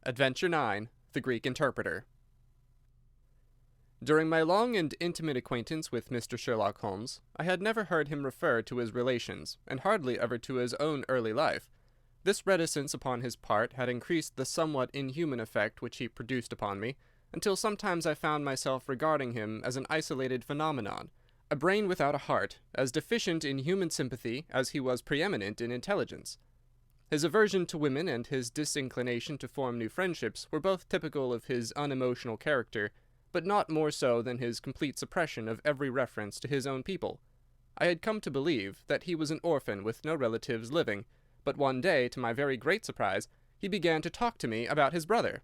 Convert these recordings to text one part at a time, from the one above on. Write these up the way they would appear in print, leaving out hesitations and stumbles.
Adventure 9. The Greek Interpreter. During my long and intimate acquaintance with Mr. Sherlock Holmes, I had never heard him refer to his relations, and hardly ever to his own early life. This reticence upon his part had increased the somewhat inhuman effect which he produced upon me, until sometimes I found myself regarding him as an isolated phenomenon, a brain without a heart, as deficient in human sympathy as he was preeminent in intelligence. His aversion to women and his disinclination to form new friendships were both typical of his unemotional character, but not more so than his complete suppression of every reference to his own people. I had come to believe that he was an orphan with no relatives living, but one day, to my very great surprise, he began to talk to me about his brother.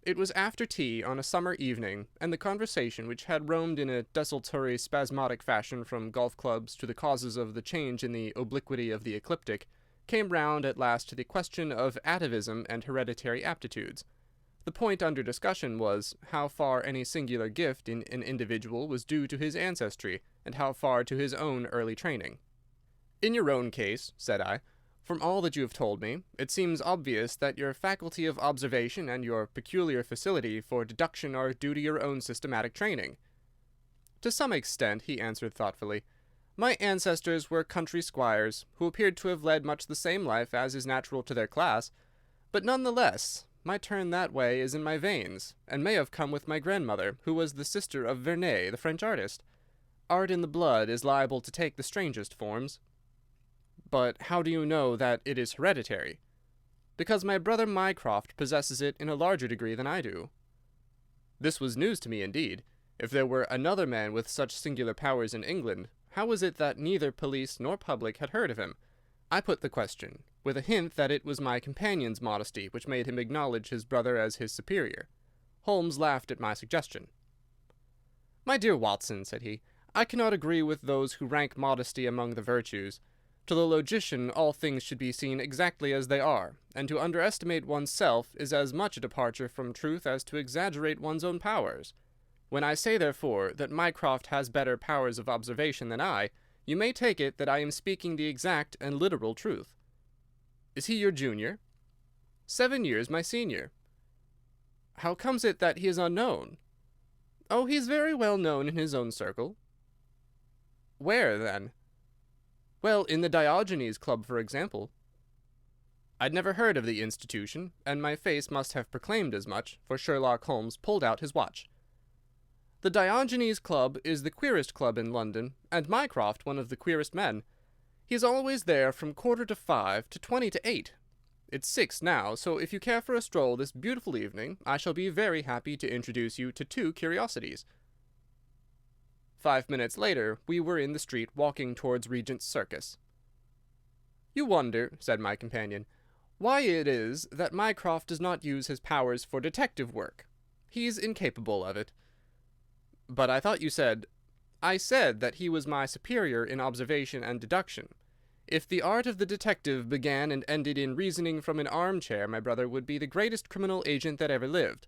It was after tea on a summer evening, and the conversation, which had roamed in a desultory, spasmodic fashion from golf clubs to the causes of the change in the obliquity of the ecliptic, came round at last to the question of atavism and hereditary aptitudes. The point under discussion was how far any singular gift in an individual was due to his ancestry, and how far to his own early training. "In your own case," said I, "from all that you have told me, it seems obvious that your faculty of observation and your peculiar facility for deduction are due to your own systematic training." "To some extent," he answered thoughtfully. "My ancestors were country squires, who appeared to have led much the same life as is natural to their class, but none the less, my turn that way is in my veins, and may have come with my grandmother, who was the sister of Vernet, the French artist. Art in the blood is liable to take the strangest forms." "But how do you know that it is hereditary?" "Because my brother Mycroft possesses it in a larger degree than I do." This was news to me indeed. If there were another man with such singular powers in England, how was it that neither police nor public had heard of him? I put the question, with a hint that it was my companion's modesty which made him acknowledge his brother as his superior. Holmes laughed at my suggestion. "My dear Watson," said he, "I cannot agree with those who rank modesty among the virtues. To the logician all things should be seen exactly as they are, and to underestimate one's self is as much a departure from truth as to exaggerate one's own powers. When I say, therefore, that Mycroft has better powers of observation than I, you may take it that I am speaking the exact and literal truth." "Is he your junior?" 7 years my senior." "How comes it that he is unknown?" "Oh, he is very well known in his own circle." "Where, then?" "Well, in the Diogenes Club, for example." I'd never heard of the institution, and my face must have proclaimed as much, for Sherlock Holmes pulled out his watch. "The Diogenes Club is the queerest club in London, and Mycroft one of the queerest men. He is always there from 4:45 to 8:20. It's 6 now, so if you care for a stroll this beautiful evening, I shall be very happy to introduce you to 2 curiosities." 5 minutes later we were in the street walking towards Regent's Circus. "You wonder," said my companion, "why it is that Mycroft does not use his powers for detective work. He's incapable of it." "But I thought you said—" "I said that he was my superior in observation and deduction. If the art of the detective began and ended in reasoning from an armchair, my brother would be the greatest criminal agent that ever lived.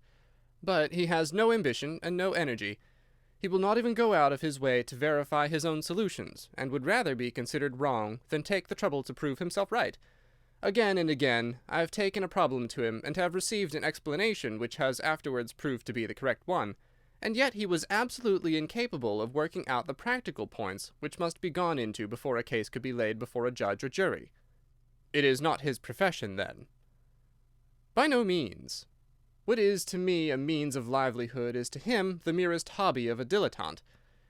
But he has no ambition and no energy. He will not even go out of his way to verify his own solutions, and would rather be considered wrong than take the trouble to prove himself right. Again and again I have taken a problem to him, and have received an explanation which has afterwards proved to be the correct one, and yet he was absolutely incapable of working out the practical points which must be gone into before a case could be laid before a judge or jury." "It is not his profession, then?" "By no means. What is to me a means of livelihood is to him the merest hobby of a dilettante.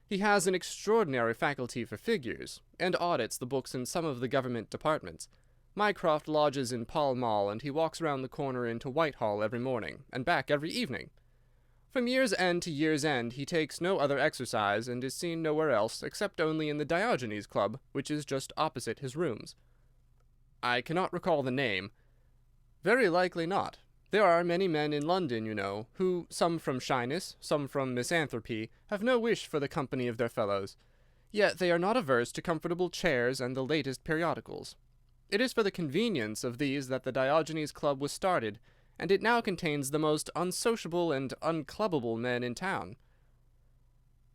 He has an extraordinary faculty for figures, and audits the books in some of the government departments. Mycroft lodges in Pall Mall, and he walks round the corner into Whitehall every morning, and back every evening. From year's end to year's end he takes no other exercise, and is seen nowhere else, except only in the Diogenes Club, which is just opposite his rooms." "I cannot recall the name." "Very likely not. There are many men in London, you know, who, some from shyness, some from misanthropy, have no wish for the company of their fellows. Yet they are not averse to comfortable chairs and the latest periodicals. It is for the convenience of these that the Diogenes Club was started, and it now contains the most unsociable and unclubbable men in town.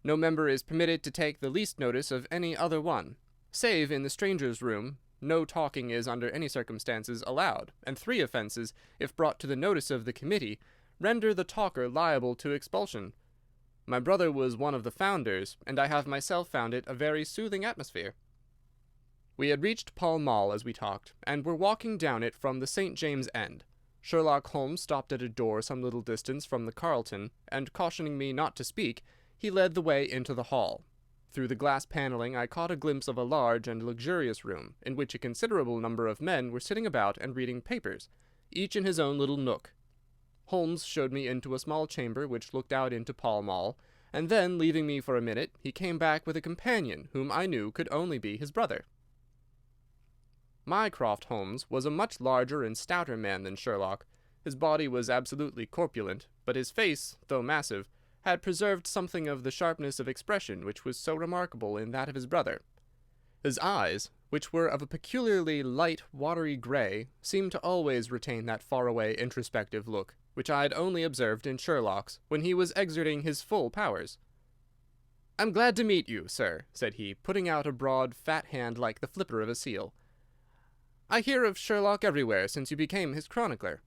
No member is permitted to take the least notice of any other one, save in the strangers' room, no talking is under any circumstances allowed, and 3 offences, if brought to the notice of the committee, render the talker liable to expulsion. My brother was one of the founders, and I have myself found it a very soothing atmosphere." We had reached Pall Mall as we talked, and were walking down it from the St. James's End. Sherlock Holmes stopped at a door some little distance from the Carlton, and cautioning me not to speak, he led the way into the hall. Through the glass panelling I caught a glimpse of a large and luxurious room, in which a considerable number of men were sitting about and reading papers, each in his own little nook. Holmes showed me into a small chamber which looked out into Pall Mall, and then, leaving me for a minute, he came back with a companion whom I knew could only be his brother. Mycroft Holmes was a much larger and stouter man than Sherlock. His body was absolutely corpulent, but his face, though massive, had preserved something of the sharpness of expression which was so remarkable in that of his brother. His eyes, which were of a peculiarly light, watery grey, seemed to always retain that far-away, introspective look, which I had only observed in Sherlock's, when he was exerting his full powers. "I'm glad to meet you, sir," said he, putting out a broad, fat hand like the flipper of a seal. "I hear of Sherlock everywhere since you became his chronicler.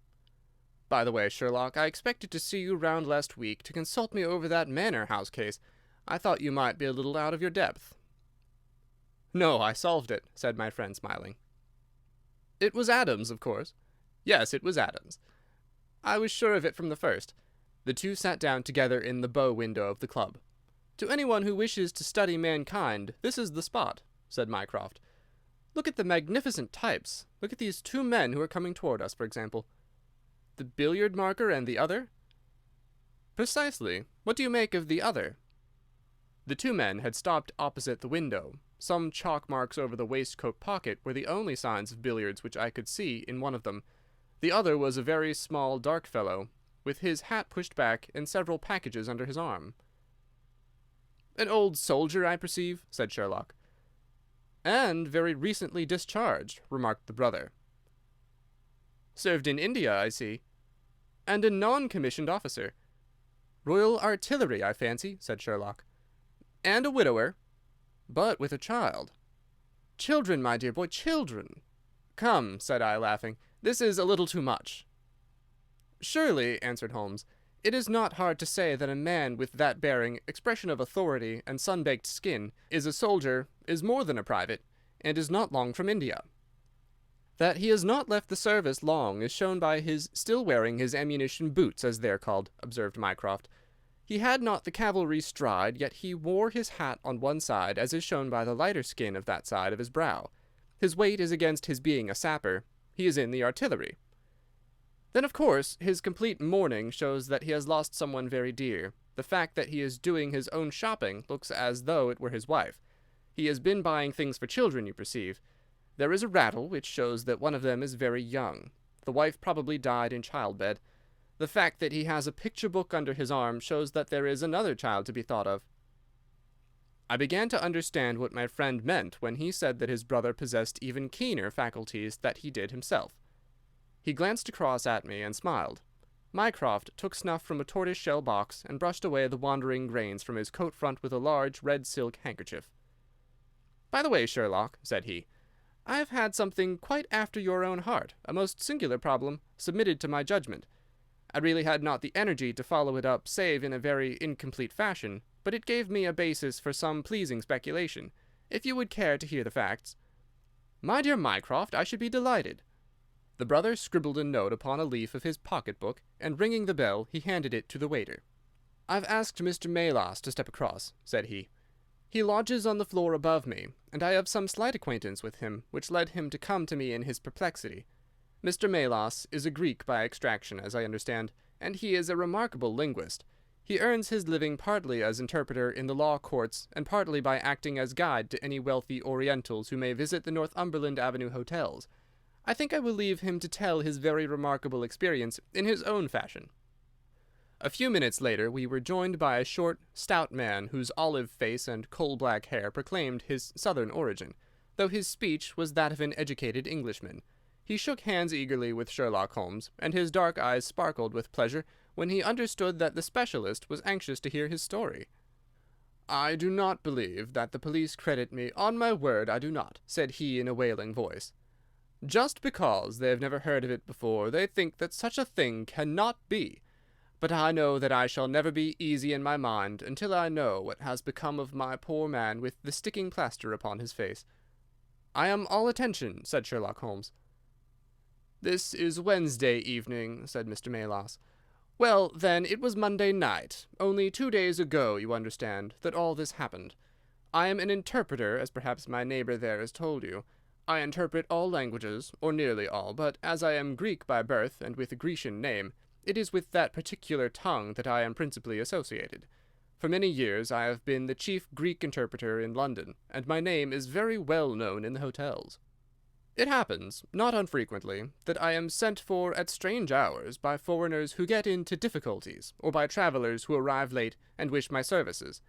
By the way, Sherlock, I expected to see you round last week to consult me over that Manor House case. I thought you might be a little out of your depth." "No, I solved it," said my friend, smiling. "It was Adams, of course." "Yes, it was Adams. I was sure of it from the first." The two sat down together in the bow window of the club. "To anyone who wishes to study mankind, this is the spot," said Mycroft. "Look at the magnificent types. Look at these 2 men who are coming toward us, for example." "The billiard marker and the other?" "Precisely. What do you make of the other?" The 2 men had stopped opposite the window. Some chalk marks over the waistcoat pocket were the only signs of billiards which I could see in one of them. The other was a very small, dark fellow, with his hat pushed back and several packages under his arm. "An old soldier, I perceive," said Sherlock. "And very recently discharged," remarked the brother. "Served in India, I see." "And a non-commissioned officer." "Royal Artillery, I fancy," said Sherlock. "And a widower." "But with a child." "Children, my dear boy, children." "Come," said I, laughing, "this is a little too much." "Surely," answered Holmes, "it is not hard to say that a man with that bearing, expression of authority, and sun-baked skin, is a soldier, is more than a private, and is not long from India. That he has not left the service long is shown by his still wearing his ammunition boots, as they are called," observed Mycroft. "He had not the cavalry stride, yet he wore his hat on one side, as is shown by the lighter skin of that side of his brow. His weight is against his being a sapper. He is in the artillery. Then, of course, his complete mourning shows that he has lost someone very dear. The fact that he is doing his own shopping looks as though it were his wife. He has been buying things for children, you perceive. There is a rattle which shows that one of them is very young. The wife probably died in childbed. The fact that he has a picture book under his arm shows that there is another child to be thought of." I began to understand what my friend meant when he said that his brother possessed even keener faculties than he did himself. He glanced across at me and smiled. Mycroft took snuff from a tortoise-shell box and brushed away the wandering grains from his coat front with a large red silk handkerchief. "By the way, Sherlock," said he, "I have had something quite after your own heart, a most singular problem, submitted to my judgment. I really had not the energy to follow it up save in a very incomplete fashion, but it gave me a basis for some pleasing speculation, if you would care to hear the facts." "My dear Mycroft, I should be delighted." The brother scribbled a note upon a leaf of his pocket-book, and ringing the bell, he handed it to the waiter. "I've asked Mr. Melas to step across," said he. "He lodges on the floor above me, and I have some slight acquaintance with him, which led him to come to me in his perplexity. Mr. Melas is a Greek by extraction, as I understand, and he is a remarkable linguist. He earns his living partly as interpreter in the law courts and partly by acting as guide to any wealthy Orientals who may visit the Northumberland Avenue hotels. I think I will leave him to tell his very remarkable experience in his own fashion." A few minutes later we were joined by a short, stout man whose olive face and coal-black hair proclaimed his southern origin, though his speech was that of an educated Englishman. He shook hands eagerly with Sherlock Holmes, and his dark eyes sparkled with pleasure when he understood that the specialist was anxious to hear his story. "I do not believe that the police credit me. On my word, I do not," said he in a wailing voice. "Just because they have never heard of it before, they think that such a thing cannot be. But I know that I shall never be easy in my mind until I know what has become of my poor man with the sticking plaster upon his face." "I am all attention," said Sherlock Holmes. "This is Wednesday evening," said Mr. Melas. "Well, then, it was Monday night, only 2 days ago, you understand, that all this happened. I am an interpreter, as perhaps my neighbour there has told you. I interpret all languages, or nearly all, but as I am Greek by birth and with a Grecian name, it is with that particular tongue that I am principally associated. For many years I have been the chief Greek interpreter in London, and my name is very well known in the hotels. It happens, not unfrequently, that I am sent for at strange hours by foreigners who get into difficulties, or by travellers who arrive late and wish my services.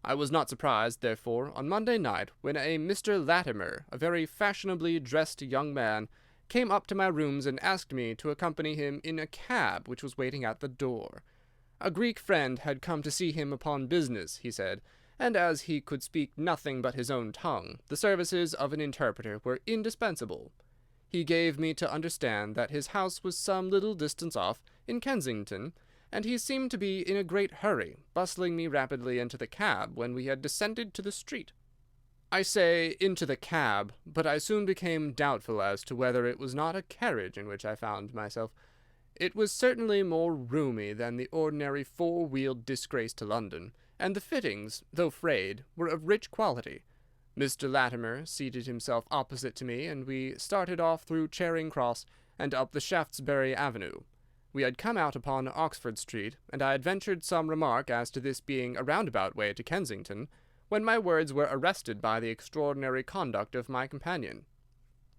I was not surprised, therefore, on Monday night, when a Mr. Latimer, a very fashionably dressed young man, came up to my rooms and asked me to accompany him in a cab which was waiting at the door. A Greek friend had come to see him upon business, he said, and as he could speak nothing but his own tongue, the services of an interpreter were indispensable. He gave me to understand that his house was some little distance off, in Kensington, and he seemed to be in a great hurry, bustling me rapidly into the cab when we had descended to the street. I say into the cab, but I soon became doubtful as to whether it was not a carriage in which I found myself. It was certainly more roomy than the ordinary four-wheeled disgrace to London, and the fittings, though frayed, were of rich quality. Mr. Latimer seated himself opposite to me, and we started off through Charing Cross and up the Shaftesbury Avenue. We had come out upon Oxford Street, and I had ventured some remark as to this being a roundabout way to Kensington, when my words were arrested by the extraordinary conduct of my companion.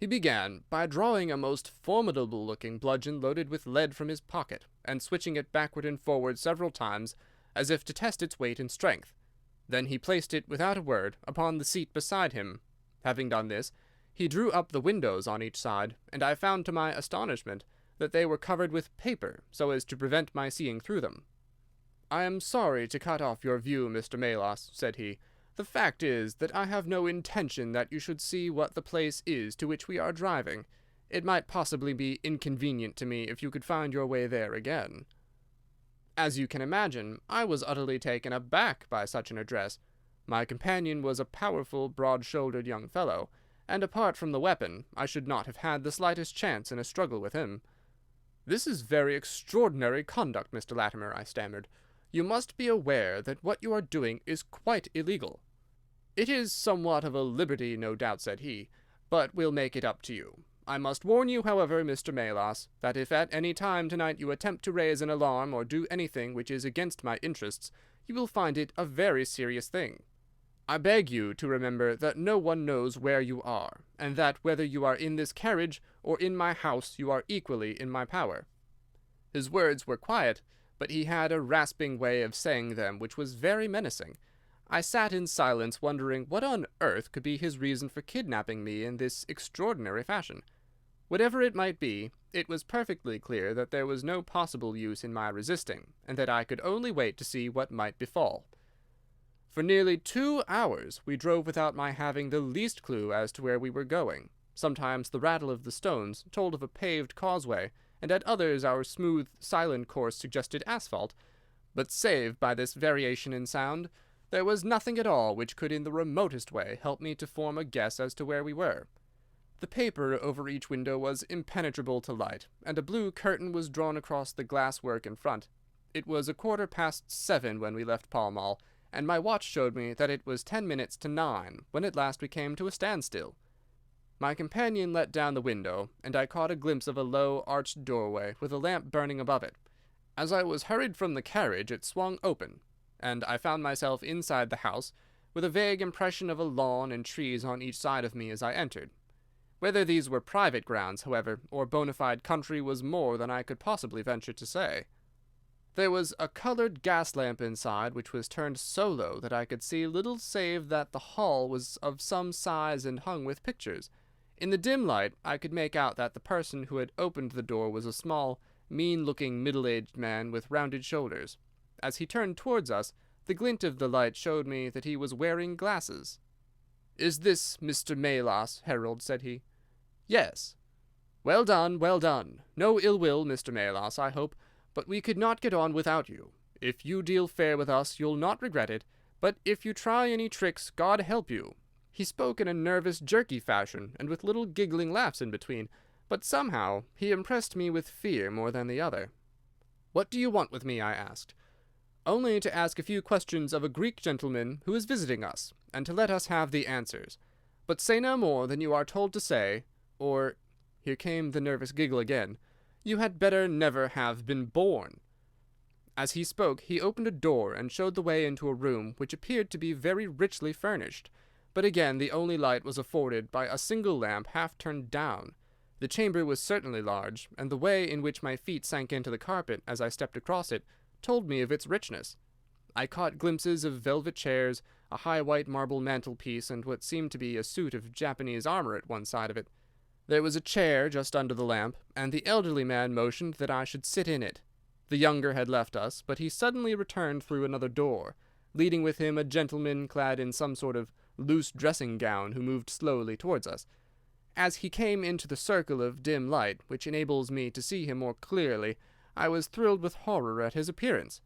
He began by drawing a most formidable-looking bludgeon loaded with lead from his pocket, and switching it backward and forward several times, as if to test its weight and strength. Then he placed it, without a word, upon the seat beside him. Having done this, he drew up the windows on each side, and I found to my astonishment that they were covered with paper, so as to prevent my seeing through them. "I am sorry to cut off your view, Mr. Melas," said he. "The fact is that I have no intention that you should see what the place is to which we are driving. It might possibly be inconvenient to me if you could find your way there again." As you can imagine, I was utterly taken aback by such an address. My companion was a powerful, broad-shouldered young fellow, and apart from the weapon, I should not have had the slightest chance in a struggle with him. "This is very extraordinary conduct, Mr. Latimer," I stammered. "You must be aware that what you are doing is quite illegal." "It is somewhat of a liberty, no doubt," said he, "but we'll make it up to you. I must warn you, however, Mr. Melas, that if at any time tonight you attempt to raise an alarm or do anything which is against my interests, you will find it a very serious thing. I beg you to remember that no one knows where you are, and that whether you are in this carriage or in my house you are equally in my power." His words were quiet, but he had a rasping way of saying them which was very menacing. I sat in silence, wondering what on earth could be his reason for kidnapping me in this extraordinary fashion. Whatever it might be, it was perfectly clear that there was no possible use in my resisting, and that I could only wait to see what might befall. For nearly 2 hours we drove without my having the least clue as to where we were going. Sometimes the rattle of the stones told of a paved causeway, and at others our smooth, silent course suggested asphalt. But save by this variation in sound, there was nothing at all which could in the remotest way help me to form a guess as to where we were. The paper over each window was impenetrable to light, and a blue curtain was drawn across the glass work in front. It was 7:15 when we left Pall Mall, and my watch showed me that it was 10 minutes to 9 when at last we came to a standstill. My companion let down the window, and I caught a glimpse of a low, arched doorway with a lamp burning above it. As I was hurried from the carriage, it swung open, and I found myself inside the house, with a vague impression of a lawn and trees on each side of me as I entered. Whether these were private grounds, however, or bona fide country was more than I could possibly venture to say. There was a coloured gas lamp inside, which was turned so low that I could see little save that the hall was of some size and hung with pictures. In the dim light I could make out that the person who had opened the door was a small, mean-looking, middle-aged man with rounded shoulders. As he turned towards us, The glint of the light showed me that he was wearing glasses. "Is this Mr. Melas, Herald?" said he. "Yes." "Well done, well done. No ill will, Mr. Melas, I hope, but we could not get on without you. If you deal fair with us, you'll not regret it, but if you try any tricks, God help you." He spoke in a nervous, jerky fashion, and with little giggling laughs in between, but somehow he impressed me with fear more than the other. "What do you want with me?" I asked. "Only to ask a few questions of a Greek gentleman who is visiting us, and to let us have the answers. But say no more than you are told to say, or—" here came the nervous giggle again, "you had better never have been born." As he spoke, he opened a door and showed the way into a room which appeared to be very richly furnished, but again the only light was afforded by a single lamp half turned down. The chamber was certainly large, and the way in which my feet sank into the carpet as I stepped across it told me of its richness. I caught glimpses of velvet chairs, a high white marble mantelpiece, and what seemed to be a suit of Japanese armor at one side of it. There was a chair just under the lamp, and the elderly man motioned that I should sit in it. The younger had left us, but he suddenly returned through another door, leading with him a gentleman clad in some sort of loose dressing-gown who moved slowly towards us. As he came into the circle of dim light, which enables me to see him more clearly, I was thrilled with horror at his appearance.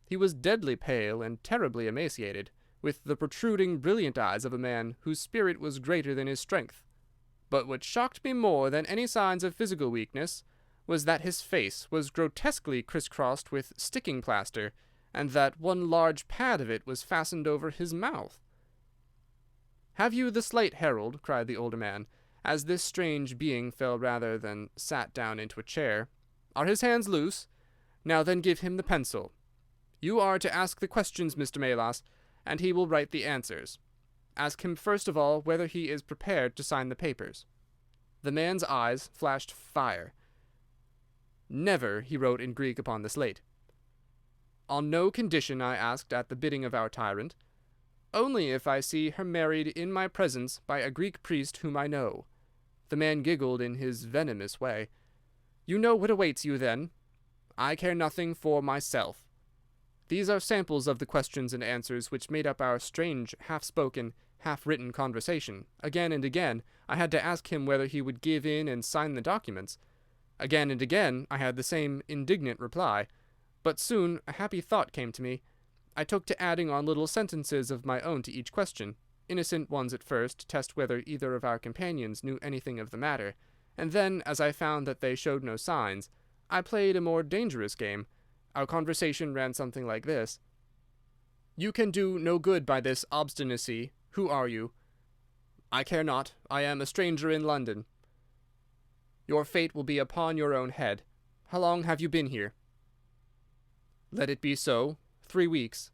He was deadly pale and terribly emaciated, with the protruding, brilliant eyes of a man whose spirit was greater than his strength. But what shocked me more than any signs of physical weakness was that his face was grotesquely crisscrossed with sticking plaster, and that one large pad of it was fastened over his mouth. "Have you the slate, Herald?" cried the older man, as this strange being fell rather than sat down into a chair. "Are his hands loose? Now then give him the pencil. You are to ask the questions, Mr. Melas, and he will write the answers. Ask him first of all whether he is prepared to sign the papers." The man's eyes flashed fire. "Never," he wrote in Greek upon the slate. "On no condition?" I asked at the bidding of our tyrant. "Only if I see her married in my presence by a Greek priest whom I know." The man giggled in his venomous way. "You know what awaits you, then?" "I care nothing for myself." These are samples of the questions and answers which made up our strange, half-spoken, half-written conversation. Again and again I had to ask him whether he would give in and sign the documents. Again and again I had the same indignant reply. But soon a happy thought came to me. I took to adding on little sentences of my own to each question, innocent ones at first, to test whether either of our companions knew anything of the matter, and then, as I found that they showed no signs, I played a more dangerous game. Our conversation ran something like this. "You can do no good by this obstinacy. Who are you?" "I care not. I am a stranger in London." "Your fate will be upon your own head. How long have you been here?" "Let it be so. 3 weeks."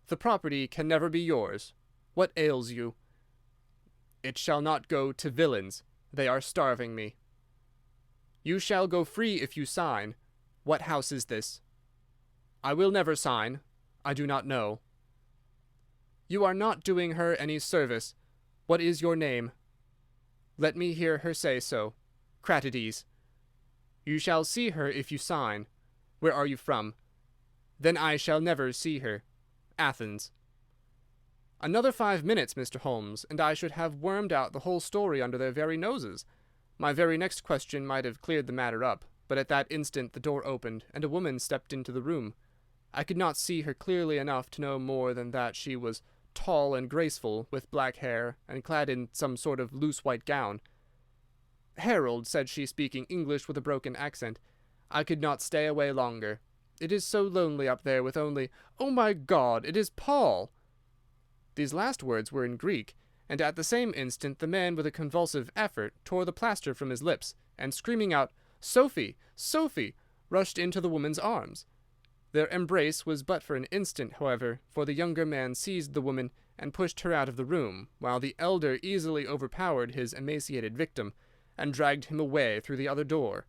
"The property can never be yours. What ails you?" "It shall not go to villains. They are starving me." "You shall go free if you sign. What house is this?" "I will never sign. I do not know." "You are not doing her any service. What is your name?" "Let me hear her say so. Cratides." "You shall see her if you sign. Where are you from?" "Then I shall never see her. Athens." Another 5 minutes, Mr. Holmes, and I should have wormed out the whole story under their very noses. My very next question might have cleared the matter up, but at that instant the door opened, and a woman stepped into the room. I could not see her clearly enough to know more than that she was tall and graceful, with black hair, and clad in some sort of loose white gown. "Harold," said she, speaking English with a broken accent, "I could not stay away longer. It is so lonely up there with only— Oh, my God, it is Paul!" These last words were in Greek, and at the same instant the man with a convulsive effort tore the plaster from his lips, and screaming out, "Sophie! Sophie!" rushed into the woman's arms. Their embrace was but for an instant, however, for the younger man seized the woman and pushed her out of the room, while the elder easily overpowered his emaciated victim, and dragged him away through the other door.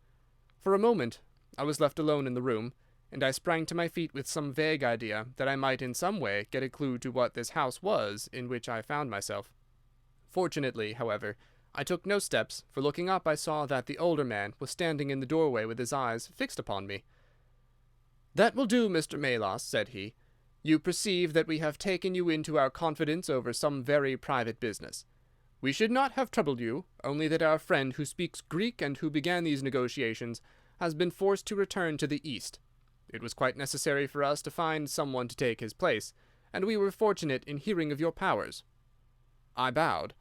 For a moment I was left alone in the room, and I sprang to my feet with some vague idea that I might in some way get a clue to what this house was in which I found myself. Fortunately, however, I took no steps, for looking up I saw that the older man was standing in the doorway with his eyes fixed upon me. "That will do, Mr. Melas," said he. You perceive that we have taken you into our confidence over some very private business. We should not have troubled you, only that our friend who speaks Greek and who began these negotiations has been forced to return to the East. It was quite necessary for us to find someone to take his place, and we were fortunate in hearing of your powers." I bowed.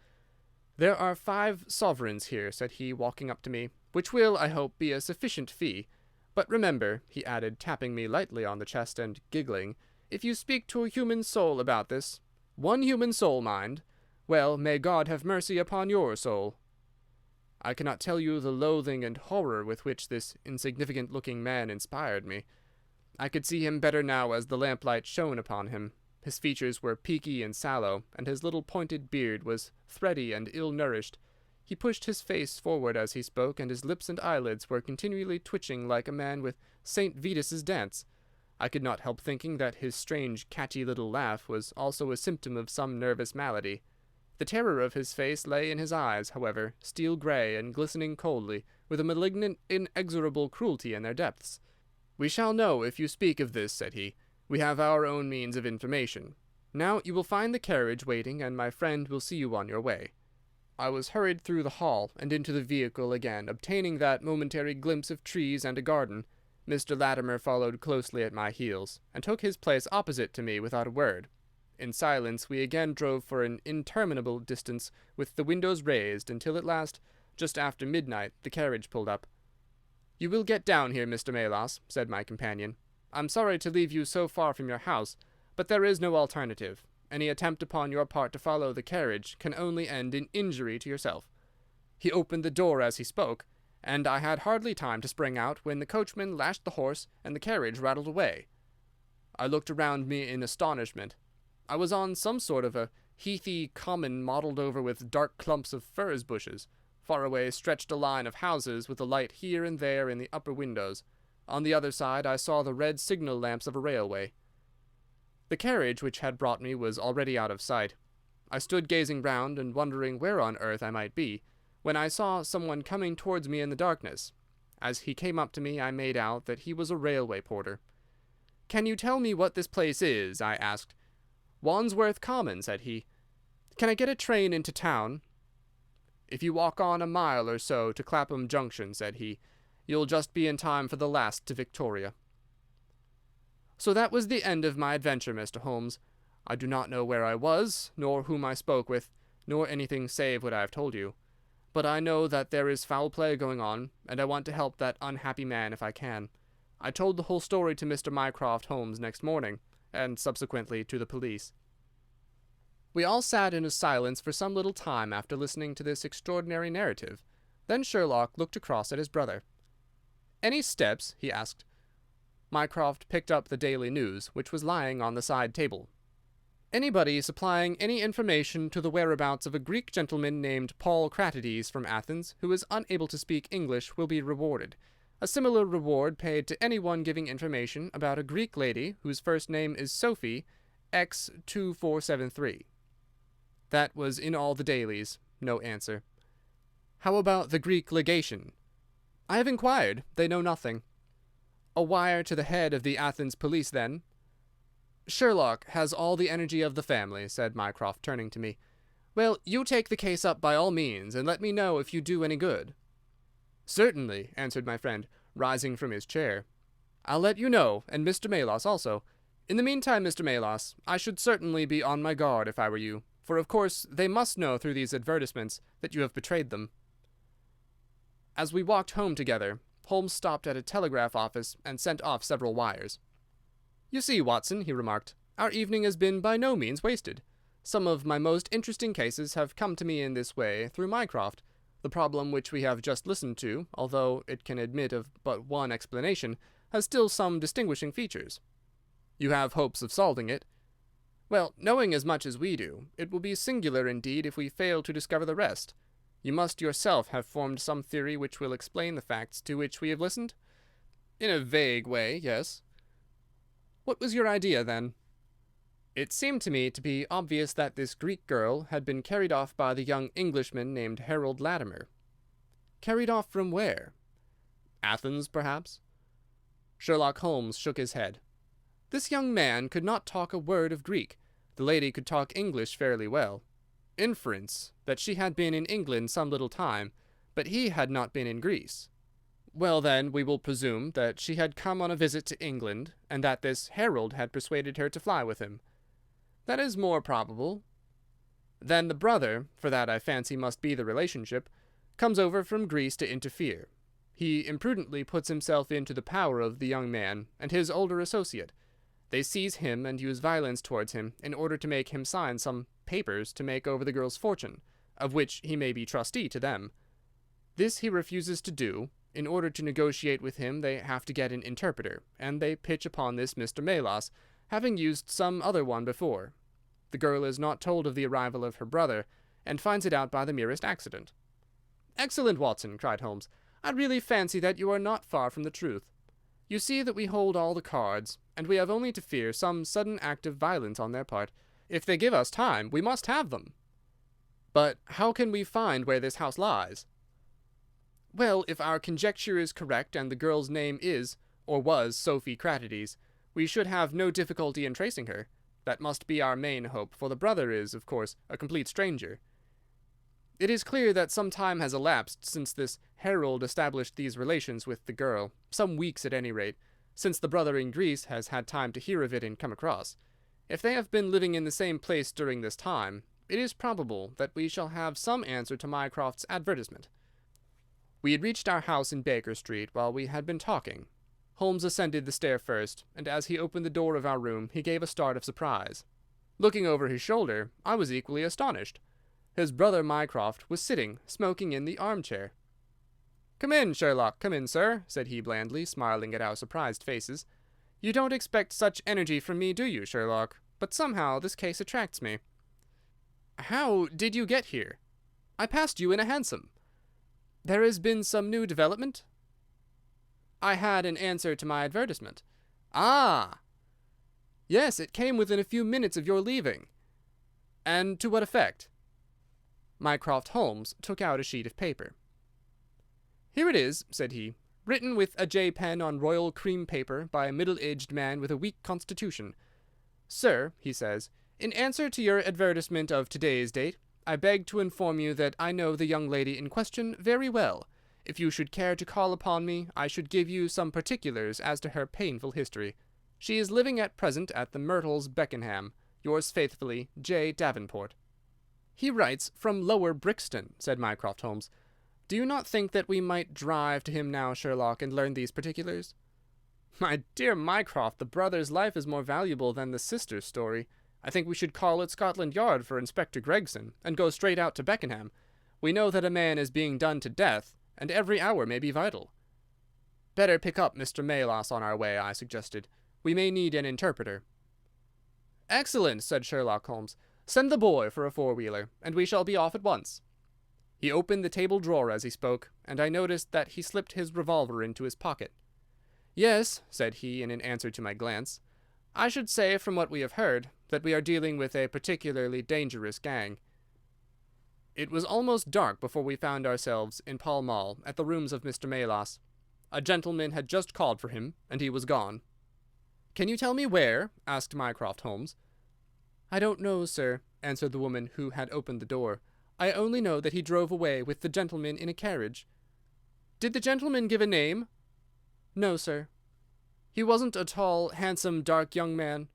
"There are 5 sovereigns here," said he, walking up to me, "which will, I hope, be a sufficient fee. But remember," he added, tapping me lightly on the chest and giggling, "if you speak to a human soul about this, one human soul, mind, well, may God have mercy upon your soul." I cannot tell you the loathing and horror with which this insignificant-looking man inspired me. I could see him better now as the lamplight shone upon him. His features were peaky and sallow, and his little pointed beard was thready and ill-nourished. He pushed his face forward as he spoke, and his lips and eyelids were continually twitching like a man with St. Vitus's dance. I could not help thinking that his strange, catchy little laugh was also a symptom of some nervous malady. The terror of his face lay in his eyes, however, steel-grey and glistening coldly, with a malignant, inexorable cruelty in their depths. "We shall know if you speak of this," said he. "We have our own means of information. Now you will find the carriage waiting, and my friend will see you on your way." I was hurried through the hall and into the vehicle again, obtaining that momentary glimpse of trees and a garden. Mr. Latimer followed closely at my heels, and took his place opposite to me without a word. In silence we again drove for an interminable distance, with the windows raised, until at last, just after midnight, the carriage pulled up. "You will get down here, Mr. Melas," said my companion. "I'm sorry to leave you so far from your house, but there is no alternative. Any attempt upon your part to follow the carriage can only end in injury to yourself." He opened the door as he spoke, and I had hardly time to spring out when the coachman lashed the horse and the carriage rattled away. I looked around me in astonishment. I was on some sort of a heathy common mottled over with dark clumps of furze bushes. Far away stretched a line of houses with a light here and there in the upper windows. On the other side I saw the red signal lamps of a railway. The carriage which had brought me was already out of sight. I stood gazing round and wondering where on earth I might be, when I saw someone coming towards me in the darkness. As he came up to me I made out that he was a railway porter. "Can you tell me what this place is?" I asked. "Wandsworth Common," said he. "Can I get a train into town?" "If you walk on a mile or so to Clapham Junction," said he, "you'll just be in time for the last to Victoria." So that was the end of my adventure, Mr. Holmes. I do not know where I was, nor whom I spoke with, nor anything save what I have told you. But I know that there is foul play going on, and I want to help that unhappy man if I can. I told the whole story to Mr. Mycroft Holmes next morning, and subsequently to the police. We all sat in a silence for some little time after listening to this extraordinary narrative. Then Sherlock looked across at his brother. "Any steps?" he asked. Mycroft picked up the Daily News, which was lying on the side table. "Anybody supplying any information to the whereabouts of a Greek gentleman named Paul Cratides from Athens, who is unable to speak English, will be rewarded. A similar reward paid to anyone giving information about a Greek lady whose first name is Sophie, X2473. That was in all the dailies. No answer. "How about the Greek legation?" "I have inquired. They know nothing." "A wire to the head of the Athens police, then?" "Sherlock has all the energy of the family," said Mycroft, turning to me. "Well, you take the case up by all means, and let me know if you do any good." "Certainly," answered my friend, rising from his chair. "I'll let you know, and Mr. Melas also. In the meantime, Mr. Melas, I should certainly be on my guard if I were you, for of course they must know through these advertisements that you have betrayed them." As we walked home together, Holmes stopped at a telegraph office and sent off several wires. "You see, Watson," he remarked, "our evening has been by no means wasted. Some of my most interesting cases have come to me in this way through Mycroft. The problem which we have just listened to, although it can admit of but one explanation, has still some distinguishing features." "You have hopes of solving it?" "Well, knowing as much as we do, it will be singular indeed if we fail to discover the rest. You must yourself have formed some theory which will explain the facts to which we have listened?" "In a vague way, yes." "What was your idea, then?" "It seemed to me to be obvious that this Greek girl had been carried off by the young Englishman named Harold Latimer." "Carried off from where?" "Athens, perhaps." Sherlock Holmes shook his head. This young man could not talk a word of Greek. The lady could talk English fairly well. Inference that she had been in England some little time, but he had not been in Greece. Well, then, we will presume that she had come on a visit to England, and that this herald had persuaded her to fly with him. That is more probable. Then the brother, for that I fancy must be the relationship, comes over from Greece to interfere. He imprudently puts himself into the power of the young man and his older associate. They seize him and use violence towards him in order to make him sign some papers to make over the girl's fortune, of which he may be trustee to them. This he refuses to do. In order to negotiate with him they have to get an interpreter, and they pitch upon this Mr. Melas, having used some other one before. The girl is not told of the arrival of her brother, and finds it out by the merest accident. "Excellent, Watson," cried Holmes. "I really fancy that you are not far from the truth. You see that we hold all the cards, and we have only to fear some sudden act of violence on their part. If they give us time, we must have them." "But how can we find where this house lies?" "Well, if our conjecture is correct, and the girl's name is, or was, Sophie Cratides, we should have no difficulty in tracing her. That must be our main hope, for the brother is, of course, a complete stranger. It is clear that some time has elapsed since this herald established these relations with the girl, some weeks at any rate, since the brother in Greece has had time to hear of it and come across. If they have been living in the same place during this time, it is probable that we shall have some answer to Mycroft's advertisement." We had reached our house in Baker Street while we had been talking. Holmes ascended the stair first, and as he opened the door of our room he gave a start of surprise. Looking over his shoulder, I was equally astonished. His brother Mycroft was sitting, smoking in the armchair. "Come in, Sherlock, come in, sir," said he blandly, smiling at our surprised faces. "You don't expect such energy from me, do you, Sherlock? But somehow this case attracts me." "How did you get here?" "I passed you in a hansom." "There has been some new development?" "I had an answer to my advertisement." "Ah!" "Yes, it came within a few minutes of your leaving." "And to what effect?" Mycroft Holmes took out a sheet of paper. "Here it is," said he, "written with a J pen on royal cream paper by a middle-aged man with a weak constitution. 'Sir,' he says, 'in answer to your advertisement of today's date, I beg to inform you that I know the young lady in question very well. If you should care to call upon me, I should give you some particulars as to her painful history. She is living at present at the Myrtles, Beckenham. Yours faithfully, J. Davenport.'" "He writes from Lower Brixton," said Mycroft Holmes. "Do you not think that we might drive to him now, Sherlock, and learn these particulars?" "My dear Mycroft, the brother's life is more valuable than the sister's story. I think we should call at Scotland Yard for Inspector Gregson, and go straight out to Beckenham. We know that a man is being done to death, and every hour may be vital." "Better pick up Mr. Melas on our way," I suggested. "We may need an interpreter." "Excellent," said Sherlock Holmes. "Send the boy for a four-wheeler, and we shall be off at once." He opened the table drawer as he spoke, and I noticed that he slipped his revolver into his pocket. "Yes," said he in answer to my glance, "I should say, from what we have heard, that we are dealing with a particularly dangerous gang." It was almost dark before we found ourselves in Pall Mall at the rooms of Mr. Melas. A gentleman had just called for him, and he was gone. "Can you tell me where?" asked Mycroft Holmes. "I don't know, sir," answered the woman who had opened the door. "I only know that he drove away with the gentleman in a carriage." "Did the gentleman give a name?" "No, sir." "He wasn't a tall, handsome, dark young man?"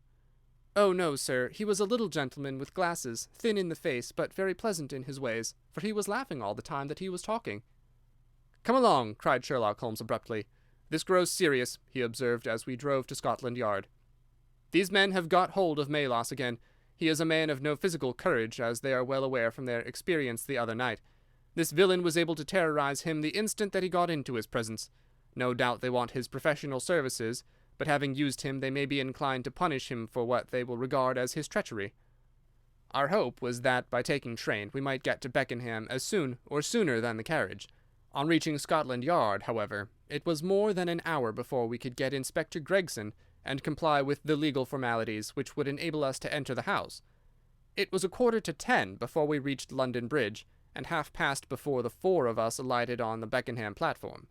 "Oh, no, sir. He was a little gentleman with glasses, thin in the face, but very pleasant in his ways, for he was laughing all the time that he was talking." "Come along," cried Sherlock Holmes abruptly. "This grows serious," he observed as we drove to Scotland Yard. "These men have got hold of Melas again. He is a man of no physical courage, as they are well aware from their experience the other night. This villain was able to terrorize him the instant that he got into his presence. No doubt they want his professional services, but having used him they may be inclined to punish him for what they will regard as his treachery. Our hope was that by taking train we might get to Beckenham as soon or sooner than the carriage. On reaching Scotland Yard, however, it was more than an hour before we could get Inspector Gregson and comply with the legal formalities which would enable us to enter the house. It was 10:15 before we reached London Bridge, and past before the four of us alighted on the Beckenham platform.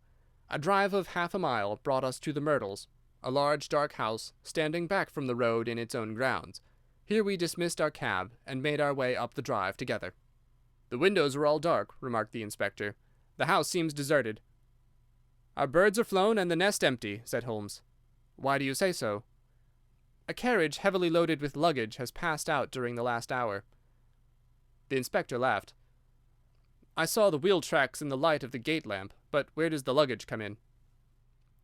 A drive of half a mile brought us to the Myrtles. a large dark house, standing back from the road in its own grounds. Here we dismissed our cab, and made our way up the drive together. "The windows are all dark," remarked the inspector. "The house seems deserted." "Our birds are flown and the nest empty," said Holmes. "Why do you say so?" "A carriage heavily loaded with luggage has passed out during the last hour." The inspector laughed. "I saw the wheel tracks in the light of the gate lamp, but where does the luggage come in?"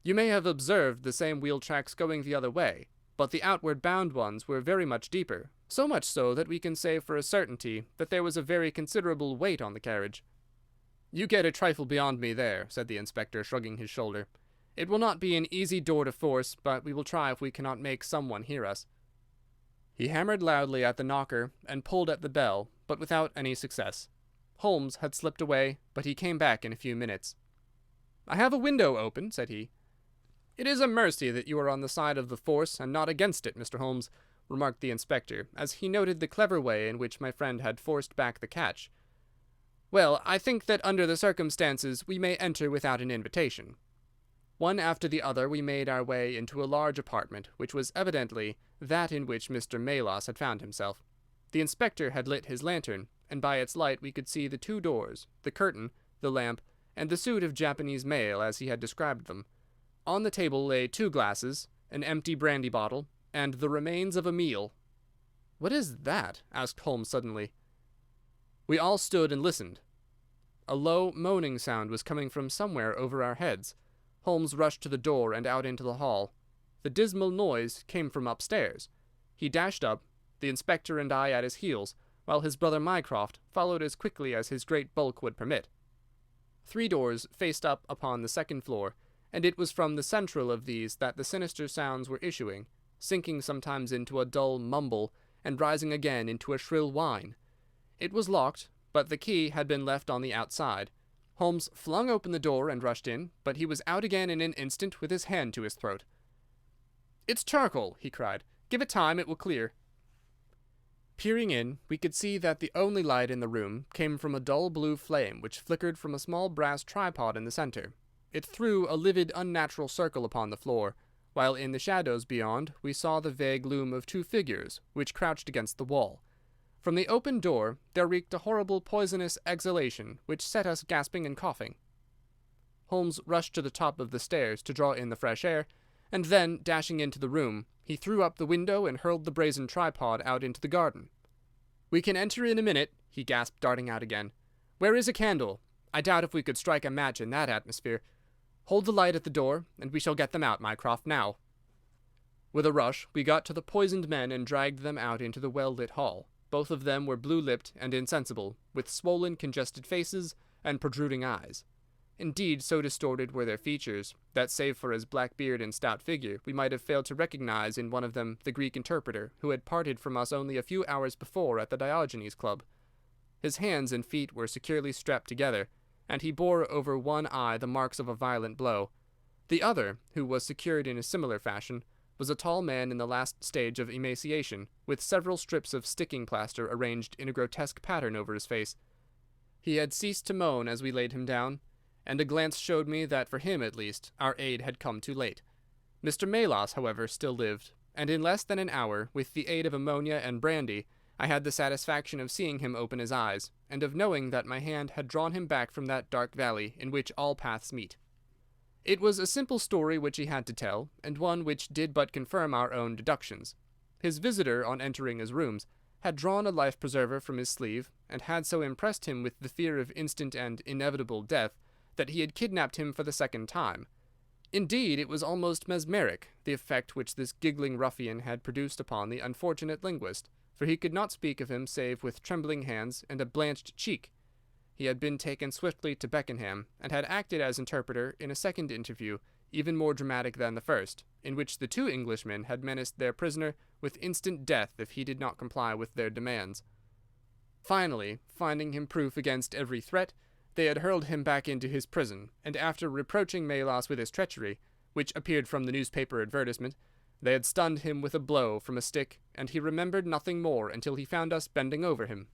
"You may have observed the same wheel tracks going the other way, but the outward bound ones were very much deeper, so much so that we can say for a certainty that there was a very considerable weight on the carriage." "You get a trifle beyond me there," said the inspector, shrugging his shoulder. "It will not be an easy door to force, but we will try if we cannot make some one hear us." He hammered loudly at the knocker and pulled at the bell, but without any success. Holmes had slipped away, but he came back in a few minutes. "I have a window open," said he. "It is a mercy that you are on the side of the force and not against it, Mr. Holmes," remarked the inspector, as he noted the clever way in which my friend had forced back the catch. "Well, I think that under the circumstances we may enter without an invitation." One after the other we made our way into a large apartment, which was evidently that in which Mr. Melas had found himself. The inspector had lit his lantern, and by its light we could see the two doors, the curtain, the lamp, and the suit of Japanese mail as he had described them. On the table lay 2 glasses, an empty brandy bottle, and the remains of a meal. "What is that?" asked Holmes suddenly. We all stood and listened. A low, moaning sound was coming from somewhere over our heads. Holmes rushed to the door and out into the hall. The dismal noise came from upstairs. He dashed up, the inspector and I at his heels, while his brother Mycroft followed as quickly as his great bulk would permit. 3 doors faced up upon the second floor, and it was from the central of these that the sinister sounds were issuing, sinking sometimes into a dull mumble and rising again into a shrill whine. It was locked, but the key had been left on the outside. Holmes flung open the door and rushed in, but he was out again in an instant with his hand to his throat. "It's charcoal," he cried. "Give it time, it will clear." Peering in, we could see that the only light in the room came from a dull blue flame which flickered from a small brass tripod in the center. It threw a livid, unnatural circle upon the floor, while in the shadows beyond we saw the vague loom of 2 figures which crouched against the wall. From the open door there reeked a horrible poisonous exhalation which set us gasping and coughing. Holmes rushed to the top of the stairs to draw in the fresh air, and then, dashing into the room, he threw up the window and hurled the brazen tripod out into the garden. "We can enter in a minute," he gasped, darting out again. "Where is a candle? I doubt if we could strike a match in that atmosphere. Hold the light at the door, and we shall get them out, Mycroft, now." With a rush we got to the poisoned men and dragged them out into the well-lit hall. Both of them were blue-lipped and insensible, with swollen, congested faces and protruding eyes. Indeed, so distorted were their features that, save for his black beard and stout figure, we might have failed to recognize in one of them the Greek interpreter who had parted from us only a few hours before at the Diogenes Club. His hands and feet were securely strapped together, and he bore over one eye the marks of a violent blow. The other, who was secured in a similar fashion, was a tall man in the last stage of emaciation, with several strips of sticking plaster arranged in a grotesque pattern over his face. He had ceased to moan as we laid him down, and a glance showed me that for him, at least, our aid had come too late. Mr. Melas, however, still lived, and in less than an hour, with the aid of ammonia and brandy, I had the satisfaction of seeing him open his eyes, and of knowing that my hand had drawn him back from that dark valley in which all paths meet. It was a simple story which he had to tell, and one which did but confirm our own deductions. His visitor, on entering his rooms, had drawn a life-preserver from his sleeve, and had so impressed him with the fear of instant and inevitable death that he had kidnapped him for the 2nd time. Indeed, it was almost mesmeric, the effect which this giggling ruffian had produced upon the unfortunate linguist, for he could not speak of him save with trembling hands and a blanched cheek. He had been taken swiftly to Beckenham, and had acted as interpreter in a second interview, even more dramatic than the first, in which the 2 Englishmen had menaced their prisoner with instant death if he did not comply with their demands. Finally, finding him proof against every threat, they had hurled him back into his prison, and after reproaching Melas with his treachery, which appeared from the newspaper advertisement, they had stunned him with a blow from a stick, and he remembered nothing more until he found us bending over him.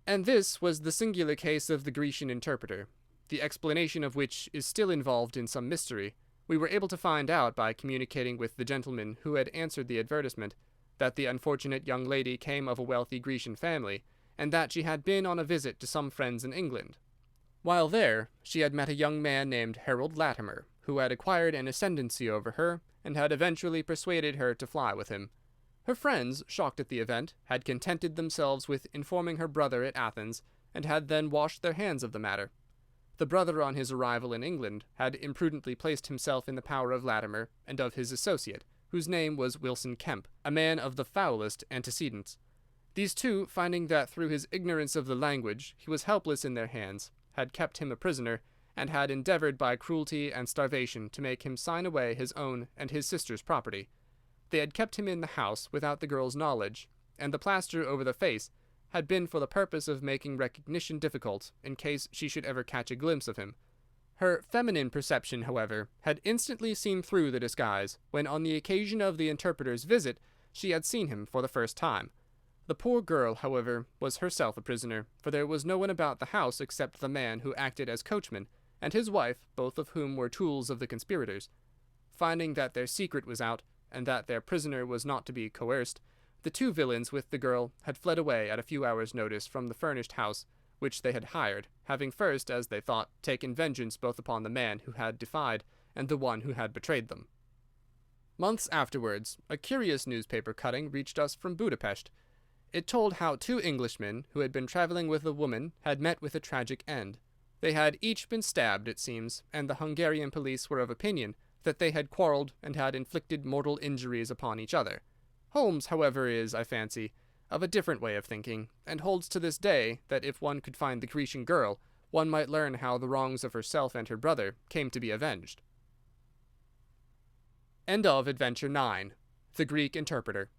And this was the singular case of the Grecian interpreter, the explanation of which is still involved in some mystery, We were able to find out by communicating with the gentleman who had answered the advertisement that the unfortunate young lady came of a wealthy Grecian family, and that she had been on a visit to some friends in England. While there, she had met a young man named Harold Latimer, who had acquired an ascendancy over her, and had eventually persuaded her to fly with him. Her friends, shocked at the event, had contented themselves with informing her brother at Athens, and had then washed their hands of the matter. The brother, on his arrival in England, had imprudently placed himself in the power of Latimer and of his associate, whose name was Wilson Kemp, a man of the foulest antecedents. These two, finding that through his ignorance of the language he was helpless in their hands, had kept him a prisoner, and had endeavored by cruelty and starvation to make him sign away his own and his sister's property. They had kept him in the house without the girl's knowledge, and the plaster over the face had been for the purpose of making recognition difficult in case she should ever catch a glimpse of him. Her feminine perception, however, had instantly seen through the disguise, when on the occasion of the interpreter's visit she had seen him for the first time. The poor girl, however, was herself a prisoner, for there was no one about the house except the man who acted as coachman, and his wife, both of whom were tools of the conspirators. Finding that their secret was out, and that their prisoner was not to be coerced, the two villains with the girl had fled away at a few hours' notice from the furnished house which they had hired, having first, as they thought, taken vengeance both upon the man who had defied and the one who had betrayed them. Months afterwards, a curious newspaper cutting reached us from Budapest. It told how two Englishmen, who had been travelling with a woman, had met with a tragic end. They had each been stabbed, it seems, and the Hungarian police were of opinion that they had quarrelled and had inflicted mortal injuries upon each other. Holmes, however, is, I fancy, of a different way of thinking, and holds to this day that if one could find the Grecian girl, one might learn how the wrongs of herself and her brother came to be avenged. End of Adventure 9. The Greek Interpreter.